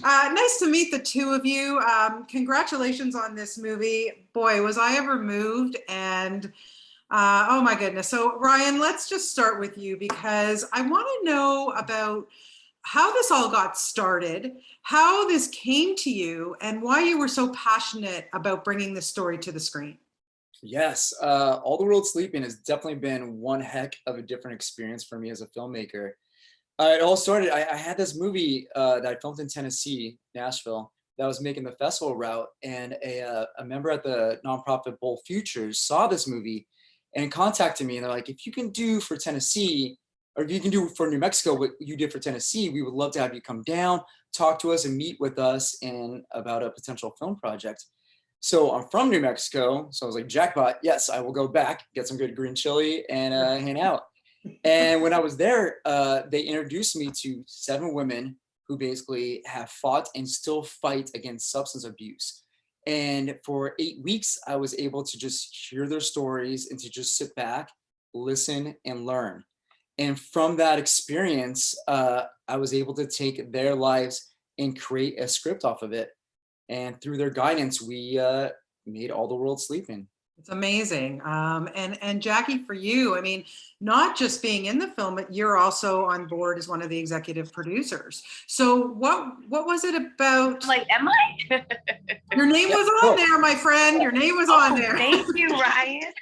Nice to meet the two of you. Congratulations on this movie. Boy, was I ever moved. And oh my goodness. So Ryan, let's just start with you because I want to know about how this all got started, how this came to you, and why you were so passionate about bringing this story to the screen. Yes, All the World Sleeping has definitely been one heck of a different experience for me as a filmmaker. It all started, I had this movie that I filmed in Tennessee, Nashville, that was making the festival route, and a member at the nonprofit Bold Futures saw this movie and contacted me, and they're like, if you can do for Tennessee, or if you can do for New Mexico what you did for Tennessee, we would love to have you come down, talk to us, and meet with us in about a potential film project. So I'm from New Mexico, so I was like, jackpot, yes, I will go back, get some good green chili, and hang out. And when I was there, they introduced me to 7 women who basically have fought and still fight against substance abuse. And for 8 weeks, I was able to just hear their stories and to just sit back, listen, and learn. And from that experience, I was able to take their lives and create a script off of it. And through their guidance, we made All the World Sleeping. It's amazing. And Jackie, for you, I mean, not just being in the film, but you're also on board as one of the executive producers. So what was it about? Like, am I? Your name was on there, my friend. Your name was on there. Thank you, Ryan.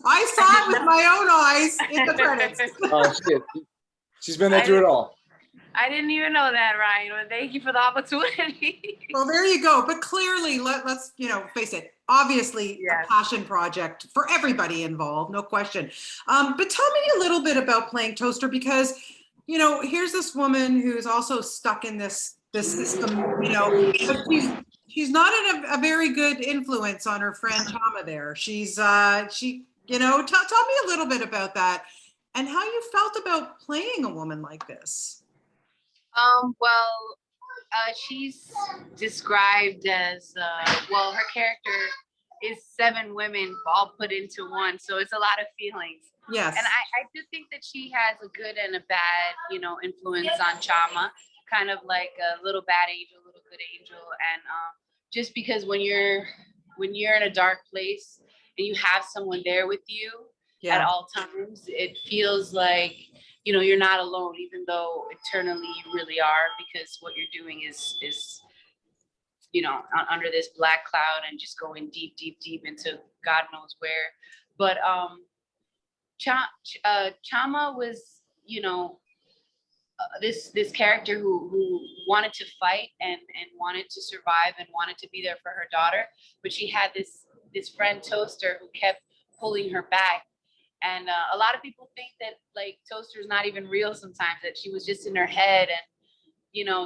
I saw it with my own eyes in the credits. Oh, shit. She's been there through it all. I didn't even know that, Ryan. Well, thank you for the opportunity. Well, there you go. But clearly, let's face it. Obviously, yes. A passion project for everybody involved, no question. But tell me a little bit about playing Toaster, because here's this woman who's also stuck in this system. But she's not a very good influence on her friend Chama there. She's tell me a little bit about that and how you felt about playing a woman like this. She's described as, her character is 7 women all put into one. So it's a lot of feelings. Yes. And I do think that she has a good and a bad, influence on Chama, kind of like a little bad angel, a little good angel. And just because when you're in a dark place and you have someone there with you at all times, it feels like, you're not alone, even though eternally you really are, because what you're doing is under this black cloud and just going deep, deep, deep into God knows where. But Chama was, this character who wanted to fight and wanted to survive and wanted to be there for her daughter, but she had this friend Toaster who kept pulling her back. And a lot of people think that like Toaster is not even real sometimes, that she was just in her head and,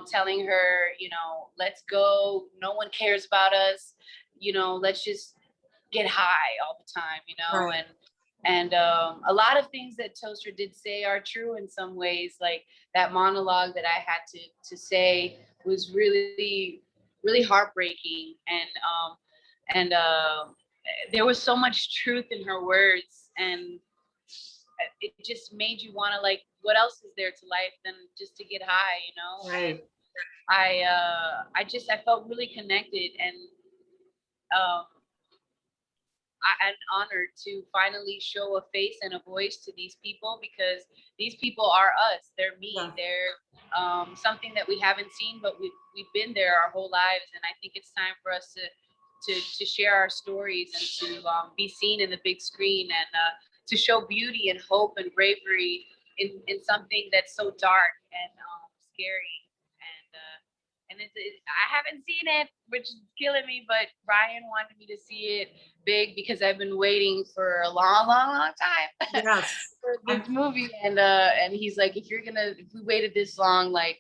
telling her, let's go. No one cares about us. Let's just get high all the time, Right. And a lot of things that Toaster did say are true in some ways. Like that monologue that I had to say was really, really heartbreaking. And there was so much truth in her words, and it just made you want to, like, what else is there to life than just to get high, Right. I felt really connected, and I'm honored to finally show a face and a voice to these people, because these people are us. They're me. Yeah. They're something that we haven't seen, but we've been there our whole lives, and I think it's time for us to share our stories and to be seen in the big screen, and to show beauty and hope and bravery in something that's so dark and scary. And I haven't seen it, which is killing me, but Ryan wanted me to see it big because I've been waiting for a long, long, long time. Yes. For this movie. And he's like, if we waited this long, like,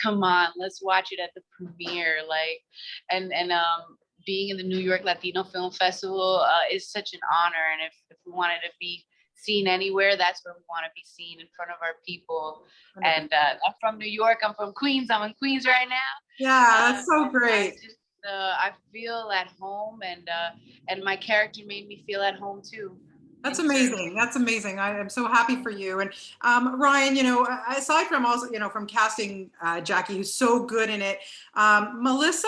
come on, let's watch it at the premiere. Like, and being in the New York Latino Film Festival is such an honor. And if we wanted to be seen anywhere, that's where we want to be seen, in front of our people. And I'm from New York. I'm from Queens. I'm in Queens right now. Yeah, that's so great. I feel at home, and my character made me feel at home too. That's amazing. That's amazing. I am so happy for you. And Ryan, you know, aside from also, you know, from casting Jackie, who's so good in it, Melissa,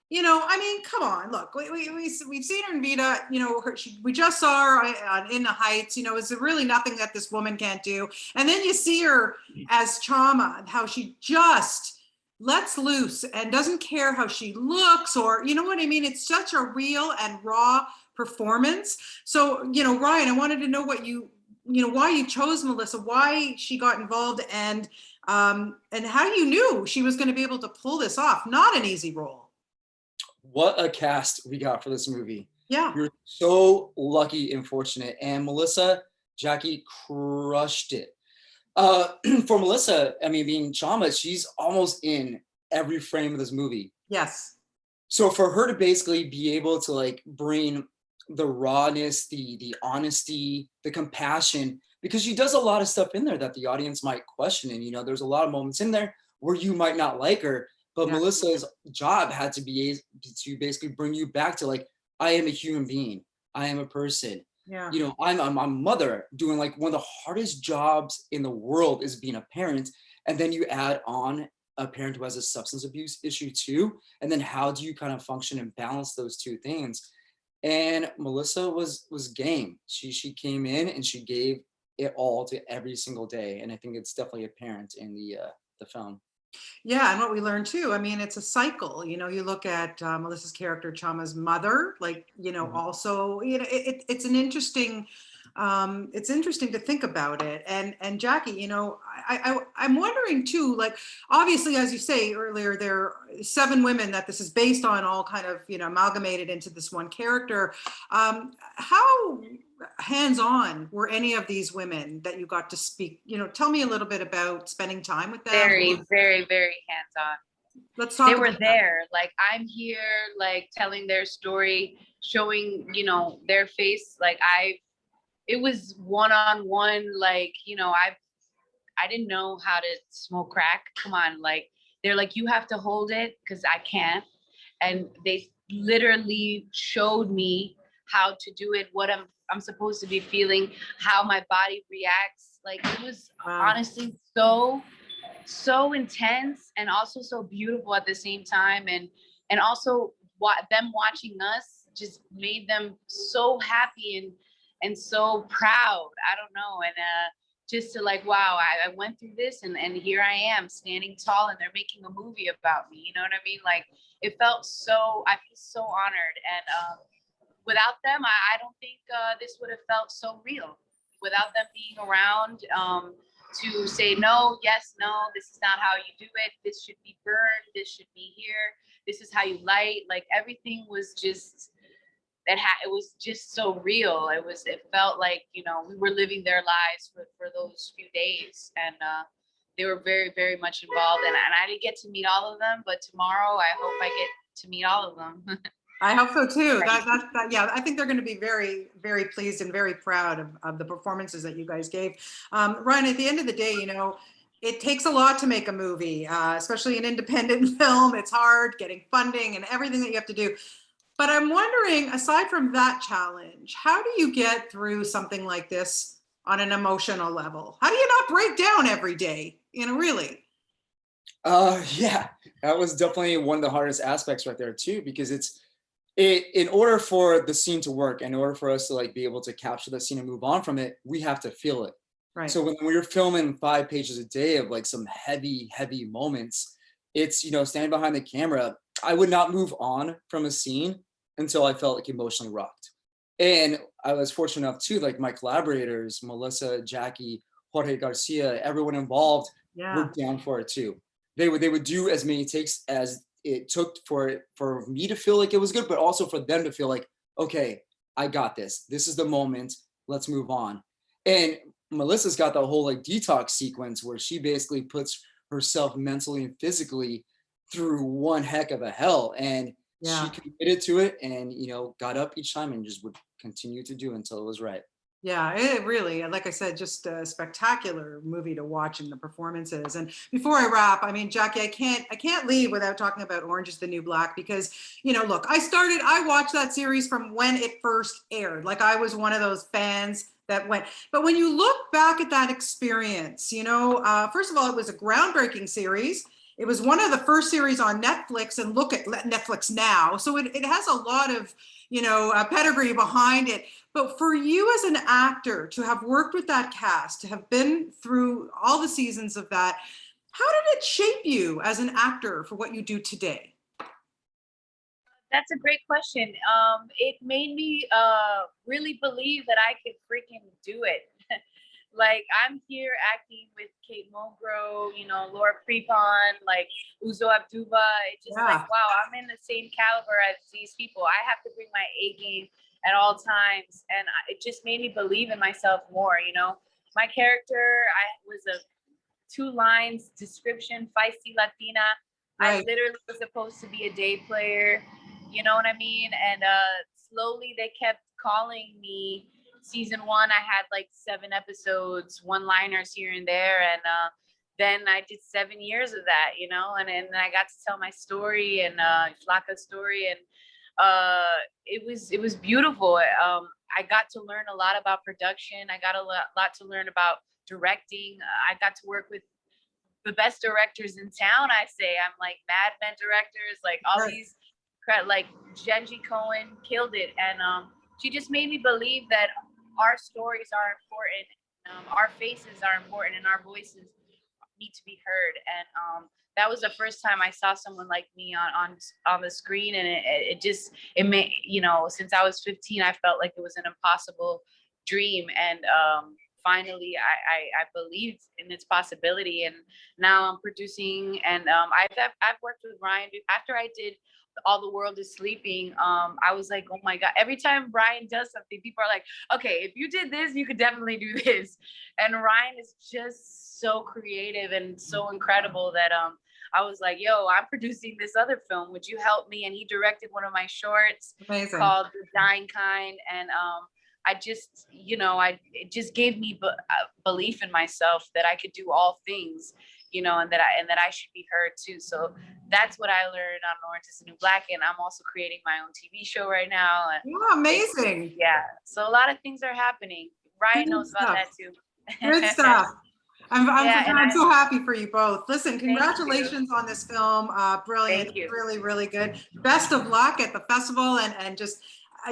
you know, I mean, come on, look, we've seen her in Vita, you know, we just saw her on In the Heights, you know, is there really nothing that this woman can't do? And then you see her as Chama, how she just lets loose and doesn't care how she looks, or, you know what I mean? It's such a real and raw performance. So, you know, Ryan, I wanted to know what you know, why you chose Melissa, why she got involved, and how you knew she was going to be able to pull this off. Not an easy role. What a cast we got for this movie. Yeah. We were so lucky and fortunate. And Melissa, Jackie crushed it. For Melissa, I mean, being Chama, she's almost in every frame of this movie. Yes. So for her to basically be able to like bring the rawness, the honesty, the compassion, because she does a lot of stuff in there that the audience might question. And, you know, there's a lot of moments in there where you might not like her, but Melissa's job had to be to basically bring you back to like, I am a human being. I am a person. Yeah. You know, I'm a mother doing like one of the hardest jobs in the world is being a parent. And then you add on a parent who has a substance abuse issue too. And then how do you kind of function and balance those two things? And Melissa was game. She came in and she gave it all to every single day. And I think it's definitely apparent in the film. Yeah, and what we learned too, I mean, it's a cycle. You know, you look at Melissa's character, Chama's mother, like, you know, also, you know, it's an interesting, it's interesting to think about it. And Jackie, you know, I'm wondering too, like, obviously, as you say earlier, there are 7 women that this is based on, all kind of, you know, amalgamated into this one character. How hands-on were any of these women that you got to speak? You know, tell me a little bit about spending time with them. Very, very, very hands-on. Let's talk. They were there. Like, I'm here, like, telling their story, showing, you know, their face. Like, it was one-on-one. Like, you know, I didn't know how to smoke crack. Come on, like, they're like, you have to hold it because I can't. And they literally showed me how to do it, what I'm supposed to be feeling, how my body reacts. Like, it was honestly so intense and also so beautiful at the same time. And also them watching us just made them so happy and so proud. I don't know. And just to like, wow, I went through this and here I am standing tall and they're making a movie about me. You know what I mean? Like, it felt so, I feel so honored. And without them, I don't think this would have felt so real. Without them being around to say, no, yes, no, this is not how you do it. This should be burned. This should be here. This is how you light. Like, everything was just, it was just so real. It felt like, you know, we were living their lives for those few days. And they were very, very much involved. And I didn't get to meet all of them, but tomorrow I hope I get to meet all of them. I hope so too. Yeah, I think they're going to be very, very pleased and very proud of the performances that you guys gave. Ryan, at the end of the day, you know, it takes a lot to make a movie, especially an independent film. It's hard getting funding and everything that you have to do. But I'm wondering, aside from that challenge, how do you get through something like this on an emotional level? How do you not break down every day? You know, really? Yeah, that was definitely one of the hardest aspects right there too, because in order for the scene to work, in order for us to like be able to capture the scene and move on from it, we have to feel it. Right. So when we were filming 5 pages a day of like some heavy moments, it's, you know, standing behind the camera, I would not move on from a scene until I felt like emotionally rocked. And I was fortunate enough too, like my collaborators, Melissa, Jackie, Jorge Garcia, everyone involved were down for it too. They would do as many takes as it took for me to feel like it was good, but also for them to feel like, okay, I got this. This is the moment. Let's move on. And Melissa's got the whole like detox sequence where she basically puts herself mentally and physically through one heck of a hell. And she committed to it and, you know, got up each time and just would continue to do until it was right. Yeah, it really, like I said, just a spectacular movie to watch in the performances. And before I wrap, I mean, Jackie, I can't leave without talking about Orange is the New Black because, you know, look, I watched that series from when it first aired. Like, I was one of those fans that went. But when you look back at that experience, you know, first of all, it was a groundbreaking series. It was one of the first series on Netflix, and look at Netflix now. So it has a lot of, you know, pedigree behind it. But for you as an actor to have worked with that cast, to have been through all the seasons of that, how did it shape you as an actor for what you do today? That's a great question. It made me really believe that I could freaking do it. Like, I'm here acting with Kate Mulgrew, you know, Laura Prepon, like Uzo Aduba. It's just like, wow, I'm in the same caliber as these people. I have to bring my A game at all times. And it just made me believe in myself more, you know. My character, I was a 2 lines description, feisty Latina. Right. I literally was supposed to be a day player, you know what I mean? And slowly they kept calling me. Season 1, I had like 7 episodes, one-liners here and there. And then I did 7 years of that, you know, and then I got to tell my story and Flacca's story. And it was beautiful. I got to learn a lot about production. I got a lot to learn about directing. I got to work with the best directors in town. I say, I'm like Mad Men directors, like all these, like Genji Cohen killed it. And she just made me believe that our stories are important. Our faces are important and our voices need to be heard. And that was the first time I saw someone like me on the screen. And it made, you know, since I was 15, I felt like it was an impossible dream. And finally, I believed in its possibility. And now I'm producing, and I've worked with Ryan. After I did All the World is Sleeping, I was like, oh my God, every time Ryan does something, people are like, okay, if you did this, you could definitely do this. And Ryan is just so creative and so incredible that I was like, yo, I'm producing this other film. Would you help me? And he directed one of my shorts called The Dying Kind. And I just, you know, it just gave me belief in myself that I could do all things, you know, and that I should be heard too. So that's what I learned on Orange Is the New Black. And I'm also creating my own TV show right now. And amazing. Yeah. So a lot of things are happening. Ryan knows about that too. Good stuff. I'm so happy for you both. Listen, congratulations on this film. Brilliant. Really, really good. Best of luck at the festival and just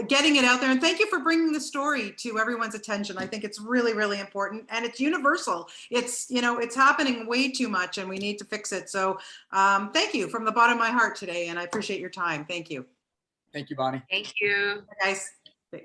getting it out there. And thank you for bringing the story to everyone's attention. I think it's really, really important, and it's universal. It's, you know, it's happening way too much and we need to fix it. So thank you from the bottom of my heart today. And I appreciate your time. Thank you. Thank you, Bonnie. Thank you. Bye, guys. Bye.